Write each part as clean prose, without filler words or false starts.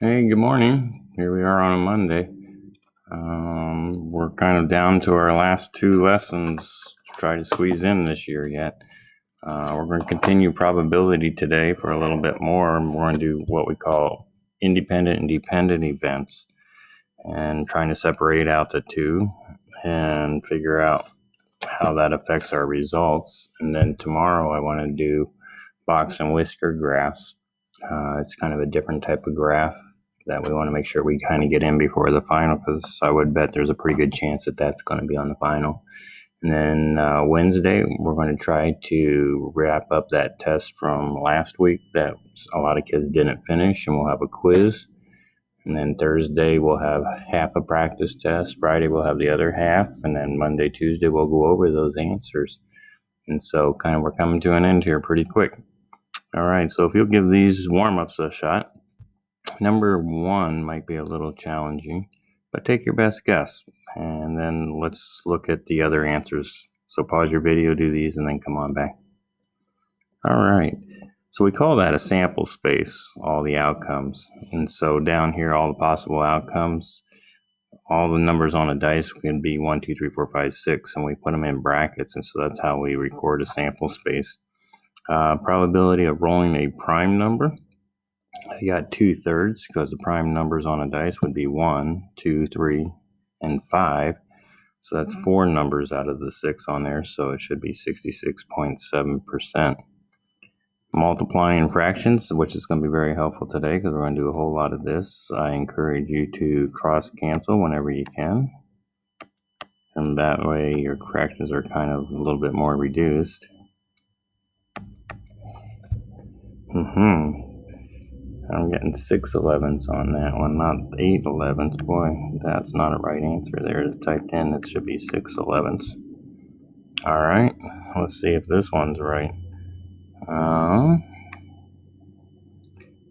Hey, good morning. Here we are on a Monday. We're kind of down to our last two lessons to try to squeeze in this year yet. We're going to continue probability today for a little bit more. We're going to do what we call independent and dependent events and trying to separate out the two and figure out how that affects our results. And then tomorrow I want to do box and whisker graphs. It's kind of a different type of graph that we want to make sure we kind of get in before the final, because I would bet there's a pretty good chance that that's going to be on the final. And then Wednesday, we're going to try to wrap up that test from last week that a lot of kids didn't finish, and we'll have a quiz. And then Thursday, we'll have half a practice test. Friday, we'll have the other half. And then Monday, Tuesday, we'll go over those answers. And so kind of we're coming to an end here pretty quick. All right, so if you'll give these warm-ups a shot. Number one might be a little challenging, but take your best guess. And then let's look at the other answers. So pause your video, do these, and then come on back. All right. So we call that a sample space, all the outcomes. And so down here, all the possible outcomes, all the numbers on a dice can be 1, 2, 3, 4, 5, 6, and we put them in brackets. And so that's how we record a sample space. Probability of rolling a prime number. I got 2/3 because the prime numbers on a dice would be 1, 2, 3, and 5. So that's 4 numbers out of the 6 on there. So it should be 66.7%. Multiplying fractions, which is going to be very helpful today because we're going to do a whole lot of this. I encourage you to cross cancel whenever you can. And that way your fractions are kind of a little bit more reduced. I'm getting 6 11s on that one, not 8 11s. Boy, that's not a right answer there. It's typed in, it should be 6 11s. All right, let's see if this one's right.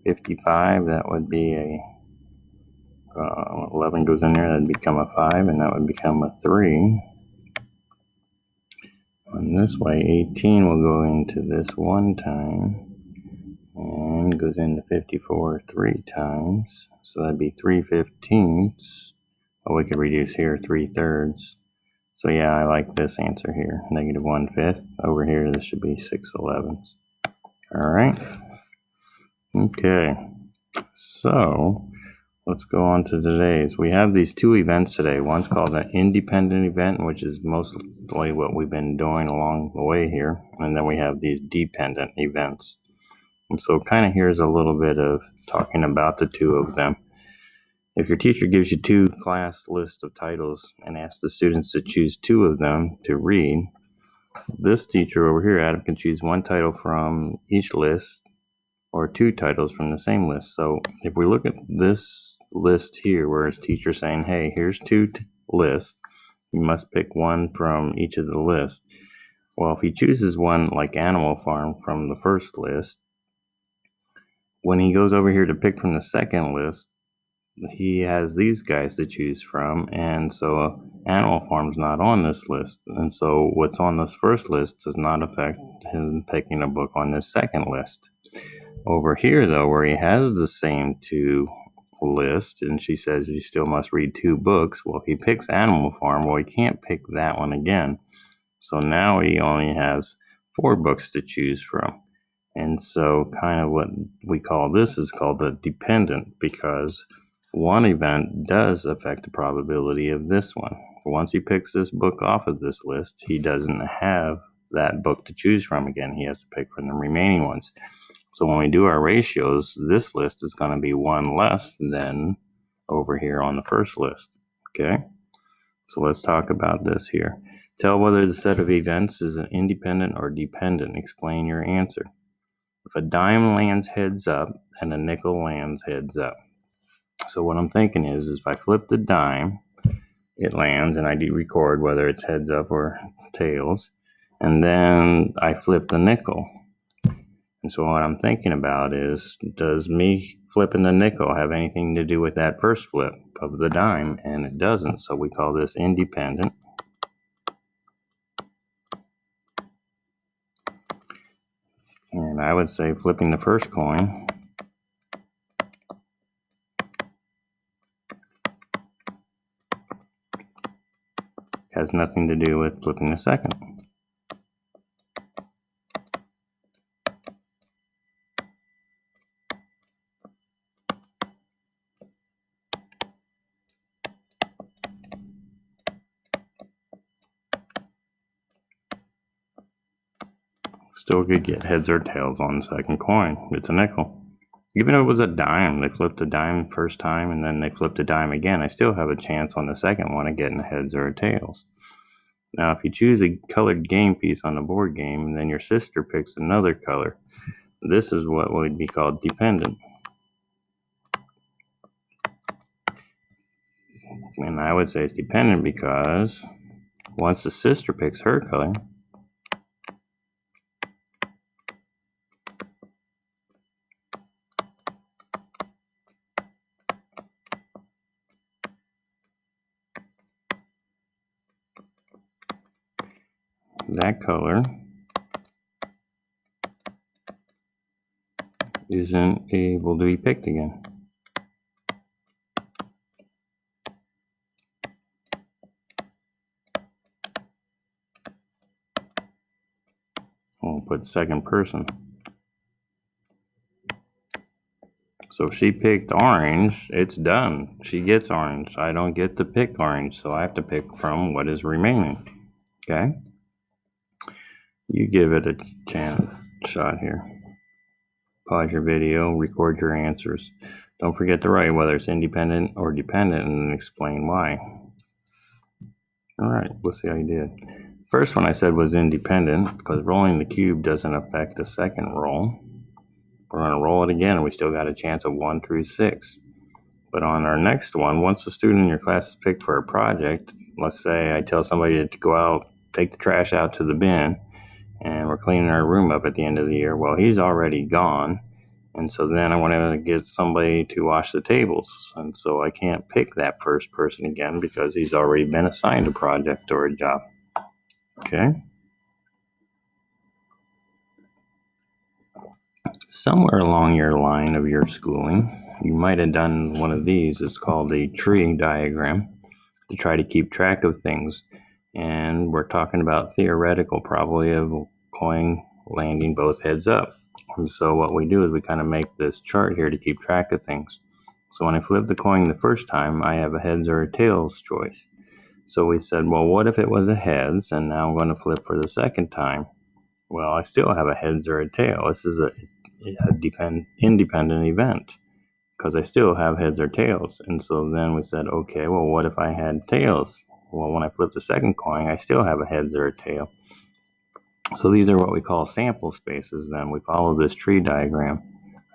55, that would be a 11 goes in there, that'd become a 5, and that would become a 3. And this way, 18 will go into this one time, and goes into 54 3 times, so that'd be 3/15. Oh, we could reduce here 3/3. So yeah, I like this answer here, -1/5. Over here, this should be 6 11s. All right. Okay. So let's go on to today's. We have these two events today. One's called an independent event, which is mostly what we've been doing along the way here. And then we have these dependent events. And so kind of here's a little bit of talking about the two of them. If your teacher gives you two class lists of titles and asks the students to choose two of them to read, this teacher over here, Adam, can choose one title from each list or two titles from the same list. So if we look at this list here where it's teacher saying, hey, here's two lists, you must pick one from each of the lists. Well, if he chooses one like Animal Farm from the first list, when he goes over here to pick from the second list, he has these guys to choose from, and so Animal Farm's not on this list, and so what's on this first list does not affect him picking a book on this second list. Over here, though, where he has the same two lists, and she says he still must read two books, well, if he picks Animal Farm, well, he can't pick that one again, so now he only has 4 books to choose from. And so kind of what we call this is called a dependent, because one event does affect the probability of this one. Once he picks this book off of this list, he doesn't have that book to choose from again. He has to pick from the remaining ones. So when we do our ratios, this list is going to be one less than over here on the first list. Okay? So let's talk about this here. Tell whether the set of events is an independent or dependent. Explain your answer. If a dime lands heads up and a nickel lands heads up. So what I'm thinking is if I flip the dime, it lands and I do record whether it's heads up or tails. And then I flip the nickel. And so what I'm thinking about is, does me flipping the nickel have anything to do with that first flip of the dime? And it doesn't. So we call this independent. And I would say flipping the first coin Has nothing to do with flipping the second. Still could get heads or tails on the second coin. It's a nickel. Even if it was a dime, they flipped a dime first time and then they flipped a dime again, I still have a chance on the second one of getting a heads or a tails. Now, if you choose a colored game piece on the board game and then your sister picks another color, this is what would be called dependent. And I would say it's dependent because once the sister picks her color, that color isn't able to be picked again. We'll put second person. So if she picked orange, it's done. She gets orange. I don't get to pick orange, so I have to pick from what is remaining. Okay? You give it a shot here. Pause your video, record your answers. Don't forget to write whether it's independent or dependent and explain why. All right, let's see how you did. First one I said was independent because rolling the cube doesn't affect the second roll. We're going to roll it again and we still got a chance of 1 through 6. But on our next one, once a student in your class is picked for a project, let's say I tell somebody to go out, take the trash out to the bin, and we're cleaning our room up at the end of the year. Well, he's already gone. And so then I want to get somebody to wash the tables. And so I can't pick that first person again because he's already been assigned a project or a job. Okay? Somewhere along your line of your schooling, you might have done one of these. It's called a tree diagram to try to keep track of things. And we're talking about theoretical probability of a coin landing both heads up. And so what we do is we kind of make this chart here to keep track of things. So when I flip the coin the first time, I have a heads or a tails choice. So we said, well, what if it was a heads? And now I'm going to flip for the second time. Well, I still have a heads or a tail. This is a independent event because I still have heads or tails. And so then we said, okay, well, what if I had tails? Well, when I flip the second coin, I still have a heads or a tail. So these are what we call sample spaces. Then we follow this tree diagram.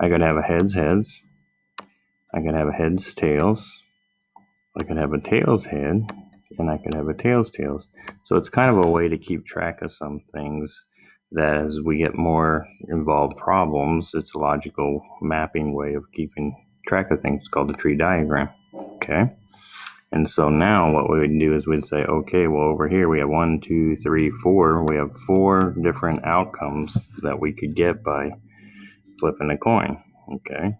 I could have a heads, I could have a heads, tails, I could have a tails head, and I could have a tails, tails. So it's kind of a way to keep track of some things that as we get more involved problems, it's a logical mapping way of keeping track of things. It's called the tree diagram. Okay. And so now what we would do is we'd say, okay, well, over here we have 1, 2, 3, 4. We have 4 different outcomes that we could get by flipping a coin. Okay.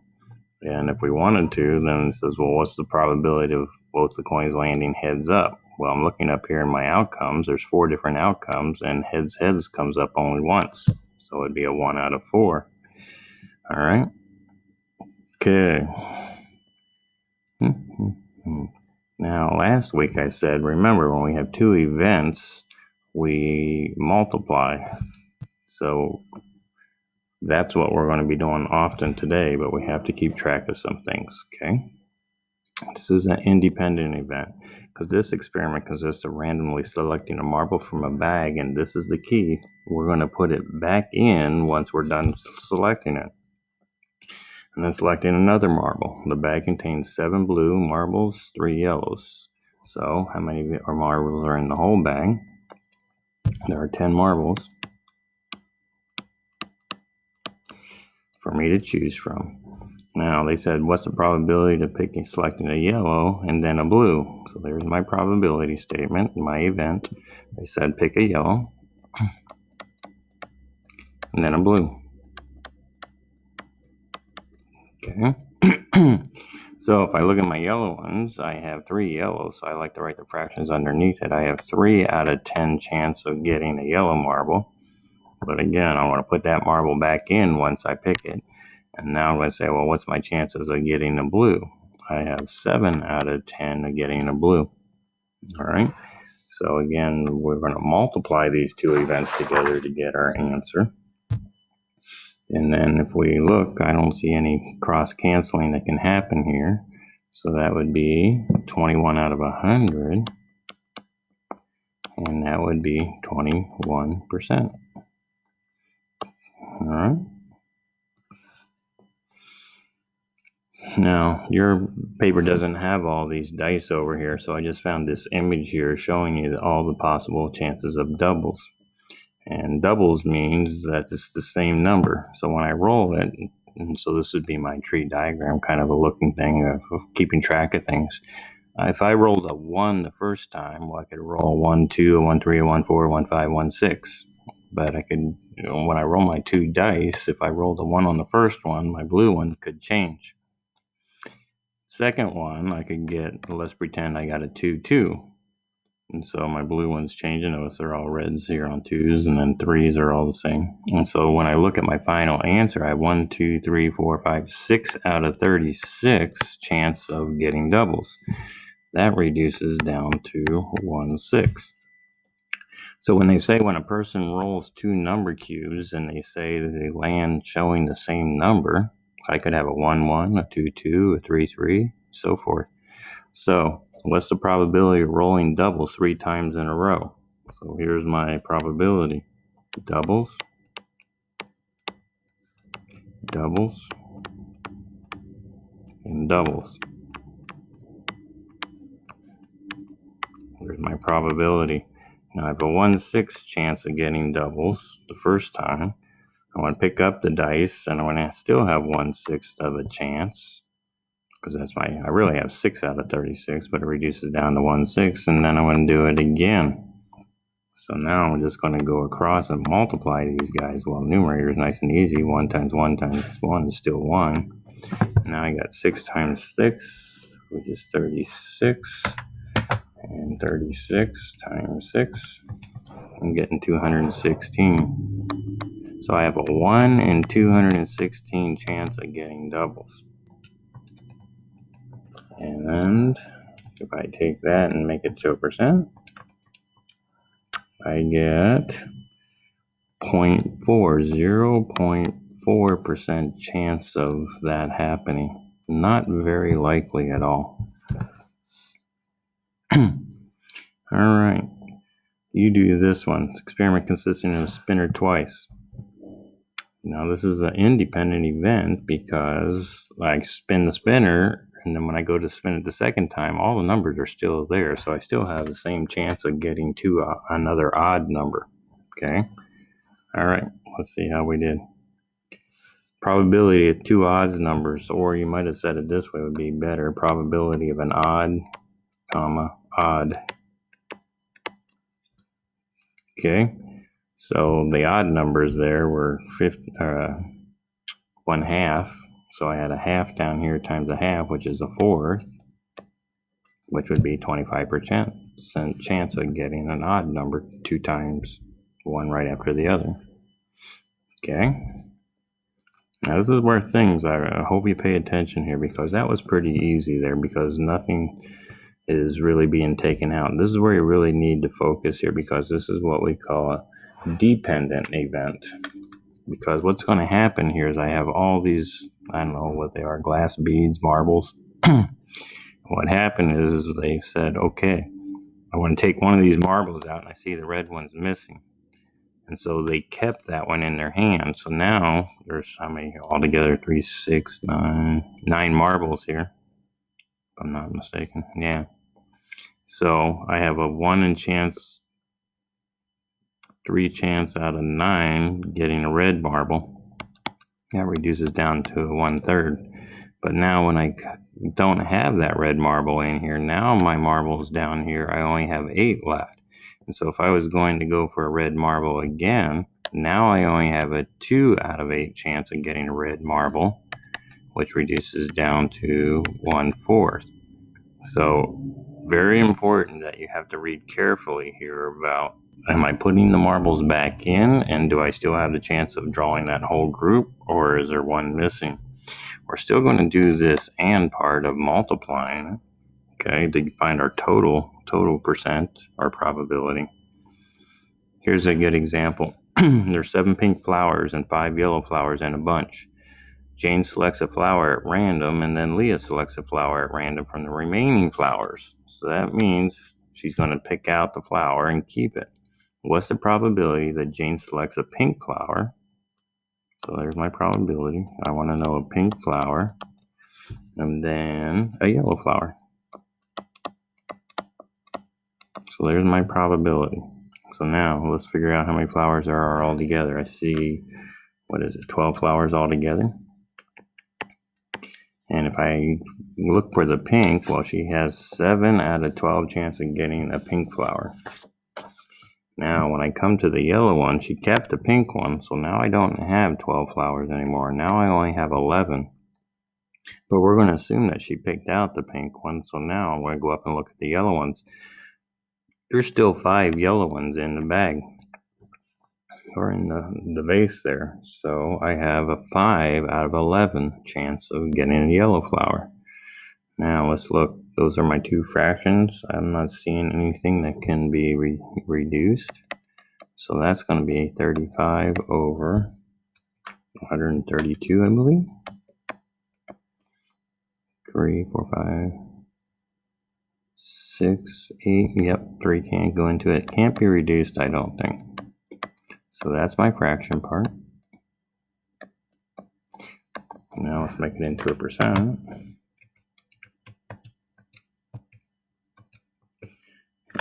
And if we wanted to, then it says, well, what's the probability of both the coins landing heads up? Well, I'm looking up here in my outcomes. There's 4 different outcomes, and heads comes up only once. So it'd be a 1 out of 4. All right. Okay. Now, last week I said, remember, when we have 2 events, we multiply. So that's what we're going to be doing often today, but we have to keep track of some things, okay? This is an independent event because this experiment consists of randomly selecting a marble from a bag, and this is the key. We're going to put it back in once we're done selecting it. And then selecting another marble. The bag contains 7 blue marbles, 3 yellows. So how many marbles are in the whole bag? There are 10 marbles for me to choose from. Now they said, what's the probability of selecting a yellow and then a blue? So there's my probability statement, my event. They said pick a yellow and then a blue. Okay. So if I look at my yellow ones, I have 3 yellows, so I like to write the fractions underneath it. I have 3 out of 10 chance of getting a yellow marble. But again, I want to put that marble back in once I pick it. And now I'm going to say, well, what's my chances of getting a blue? I have 7 out of 10 of getting a blue. All right. So again, we're going to multiply these two events together to get our answer. And then if we look, I don't see any cross canceling that can happen here. So that would be 21 out of 100. And that would be 21%. All right. Now, your paper doesn't have all these dice over here, so I just found this image here showing you all the possible chances of doubles. And doubles means that it's the same number. So when I roll it, and so this would be my tree diagram, kind of a looking thing of keeping track of things. If I rolled a 1 the first time, well, I could roll a 1, 2, a 1, 3, a 1, 4, a 1, 5, 1, 6. But I could, when I roll my 2 dice, if I rolled a 1 on the first one, my blue one could change. Second one, I could get, let's pretend I got a 2, 2. And so my blue one's changing. Notice they're all reds here on 2s, and then 3s are all the same. And so when I look at my final answer, I have 1, 2, 3, 4, 5, 6 out of 36 chance of getting doubles. That reduces down to 1/6. So when they say when a person rolls 2 number cubes and they say that they land showing the same number, I could have a 1, 1, a 2, 2, a 3, 3, so forth. So what's the probability of rolling doubles 3 times in a row? So here's my probability. Doubles, doubles, and doubles. Here's my probability. Now I have a 1/6 chance of getting doubles the first time. I want to pick up the dice, and I want to still have 1/6 of a chance, because that's I really have 6 out of 36, but it reduces down to 1/6, and then I want to do it again. So now I'm just going to go across and multiply these guys. Well, numerator is nice and easy. 1 times 1 times 1 is still 1. Now I got 6 times 6, which is 36, and 36 times 6, I'm getting 216. So I have a 1 in 216 chance of getting doubles. And if I take that and make it to a percent, I get 0.4% chance of that happening. Not very likely at all. All right. You do this one. Experiment consisting of a spinner twice. Now this is an independent event because I spin the spinner, and then when I go to spin it the second time, all the numbers are still there. So I still have the same chance of getting to another odd number. Okay. All right. Let's see how we did. Probability of 2 odds numbers, or you might have said it this way would be better. Probability of an odd, comma, odd. Okay. So the odd numbers there were 1/2. So I had a half down here times a half, which is a fourth, which would be 25% chance of getting an odd number 2 times, one right after the other. Okay. Now this is where things, I hope you pay attention here, because that was pretty easy there, because nothing is really being taken out. This is where you really need to focus here, because this is what we call a dependent event. Because what's going to happen here is I have all these, I don't know what they are, glass beads, marbles. What happened is they said, okay, I want to take one of these marbles out, and I see the red one's missing. And so they kept that one in their hand. So now there's how many altogether? 3, 6, 9 marbles here, if I'm not mistaken. Yeah. So I have a 1 in chance, 3 chance out of 9 getting a red marble. That reduces down to 1/3. But now when I don't have that red marble in here, now my marbles down here, I only have 8 left. And so if I was going to go for a red marble again, now I only have a 2 out of 8 chance of getting a red marble. which reduces down to 1/4. So very important that you have to read carefully here about, am I putting the marbles back in, and do I still have the chance of drawing that whole group, or is there one missing? We're still going to do this and part of multiplying, okay, to find our total percent, our probability. Here's a good example. There's 7 pink flowers and 5 yellow flowers in a bunch. Jane selects a flower at random, and then Leah selects a flower at random from the remaining flowers. So that means she's going to pick out the flower and keep it. What's the probability that Jane selects a pink flower? So there's my probability. I want to know a pink flower and then a yellow flower. So there's my probability. So now let's figure out how many flowers there are all together. I see, 12 flowers all together. And if I look for the pink, well, she has 7 out of 12 chance of getting a pink flower. Now, when I come to the yellow one, she kept the pink one, so now I don't have 12 flowers anymore. Now I only have 11. But we're going to assume that she picked out the pink one, so now I'm going to go up and look at the yellow ones. There's still 5 yellow ones in the bag, or in the vase there. So I have a 5 out of 11 chance of getting a yellow flower. Now let's look. Those are my 2 fractions. I'm not seeing anything that can be reduced. So that's going to be 35 over 132, I believe. 3, 4, 5, 6, 8. Yep, 3 can't go into it. Can't be reduced, I don't think. So that's my fraction part. Now let's make it into a percent.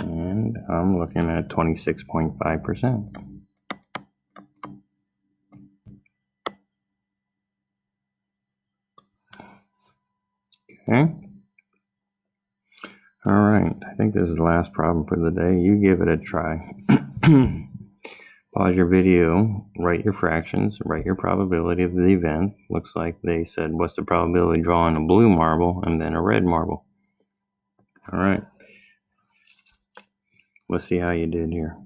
And I'm looking at 26.5%. Okay. All right. I think this is the last problem for the day. You give it a try. Pause your video, write your fractions, write your probability of the event. Looks like they said, what's the probability of drawing a blue marble and then a red marble? All right. Let's see how you did here.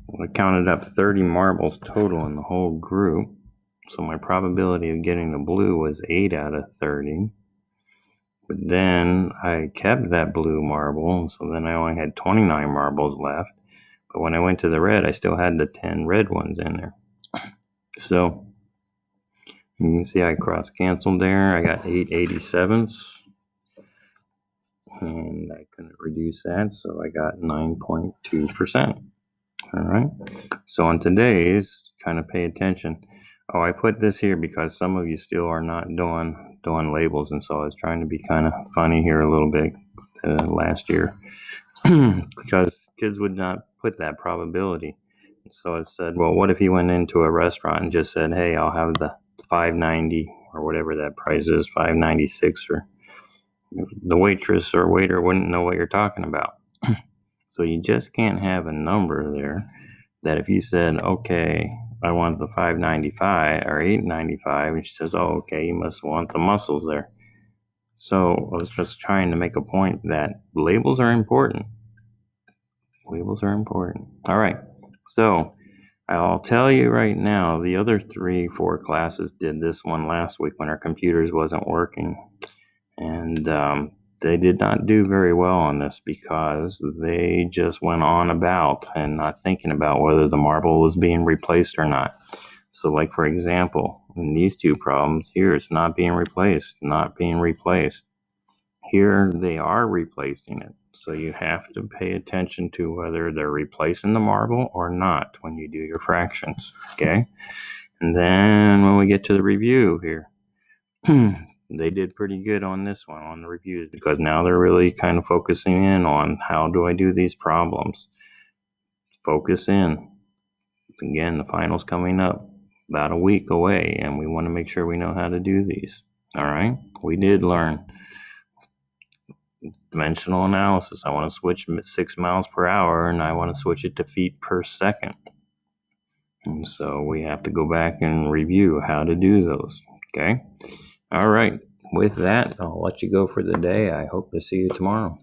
Well, I counted up 30 marbles total in the whole group. So my probability of getting the blue was 8 out of 30. But then I kept that blue marble, so then I only had 29 marbles left. But when I went to the red, I still had the 10 red ones in there. So you can see I cross-canceled there. I got 8 87s. And I couldn't reduce that, so I got 9.2%. All right. So on today's, kind of pay attention. Oh, I put this here because some of you still are not doing labels, and so I was trying to be kind of funny here a little bit last year because kids would not put that probability. So I said, well, what if you went into a restaurant and just said, hey, I'll have the $5.90 or whatever that price is, $5.96, or the waitress or waiter wouldn't know what you're talking about. So you just can't have a number there that if you said, okay, I want the $5.95 or $8.95, and she says, oh, okay, you must want the mussels there. So I was just trying to make a point that labels are important. Labels are important. All right. So I'll tell you right now, the other 3-4 classes did this one last week when our computers wasn't working. And they did not do very well on this because they just went on about and not thinking about whether the marble was being replaced or not. So like, for example, in these 2 problems here, it's not being replaced, not being replaced. Here they are replacing it. So you have to pay attention to whether they're replacing the marble or not when you do your fractions, okay? And then when we get to the review here, they did pretty good on this one, on the reviews, because now they're really kind of focusing in on how do I do these problems. Focus in. Again, the final's coming up about a week away, and we want to make sure we know how to do these. All right? We did learn dimensional analysis. I want to switch 6 miles per hour, and I want to switch it to feet per second. And so we have to go back and review how to do those, okay? All right. With that, I'll let you go for the day. I hope to see you tomorrow.